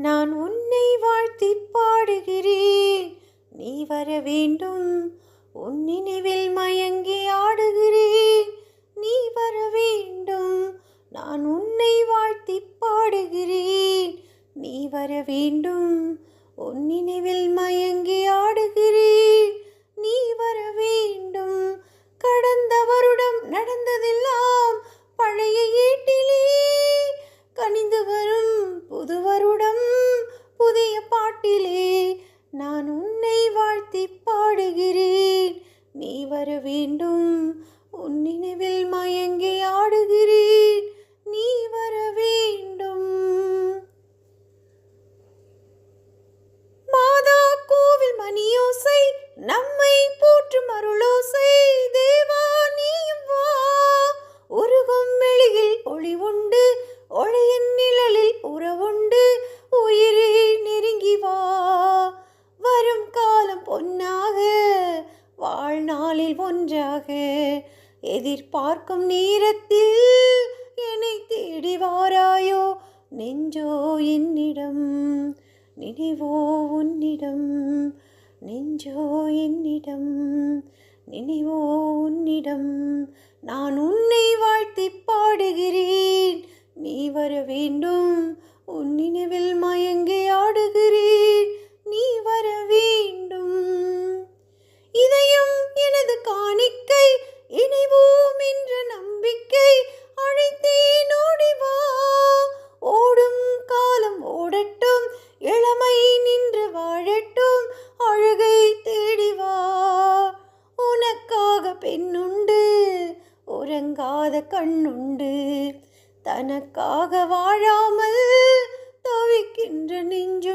நான் உன்னை வாழ்த்திப் பாடுகிறேன், நீ வர வேண்டும். உன் நினைவில் மயங்கி ஆடுகிறேன், நீ வர வேண்டும். நான் உன்னை வாழ்த்திப் பாடுகிறேன், நீ வர வேண்டும். உன் நினைவில் மயங்கி ஆடுகிறேன், நீ வர வேண்டும். கடந்த வருடம் நடந்ததெல்லாம் பழைய ஏட்டிலே கனிந்து வரும் புது வருடம் புதிய பாட்டிலே. நான் உன்னை வாழ்த்திப் பாடுகிறேன், நீ வர வேண்டும். உன் நினைவில் மயங்கி ஆடுகிறேன், நீ வர வேண்டும். மாதா கோவில் மணியோசை நம்மை போற்றும் அருளோசை. தேவா நீயும் வா, உருகும் மெழுகில் ஒளி உண்டு, ஒளியின் நிழலில் உறவுண்டு. உயிரே நெருங்கி வா, வரும் காலம் பொன்னாக, வாழ்நாளில் ஒன்றாக. எதிர்பார்க்கும் நேரத்தில் என்னை தேடி வாராயோ. நெஞ்சோ என்னிடம், நினைவோ உன்னிடம். நெஞ்சோ என்னிடம், நினைவோ உன்னிடம். நான் உன்னை வாழ்த்திப் பாடுகிறேன், நீ வர வேண்டும். உன் நினைவில் மயங்கி ஆடுகிறேன், நீ வர வேண்டும். இதயம் எனது காணிக்கை, இணைவோம் என்ற நம்பிக்கை. அழைத்தேன் ஓடி வா, ஓடும் காலம் ஓடட்டும், இளமை நின்று வாழட்டும். அழுகை தேடி வா, உனக்காக பெண்ணுண்டு, உறங்காத கண்ணுண்டு. தனக்காக வாழாமல் தவிக்கின்ற நெஞ்சு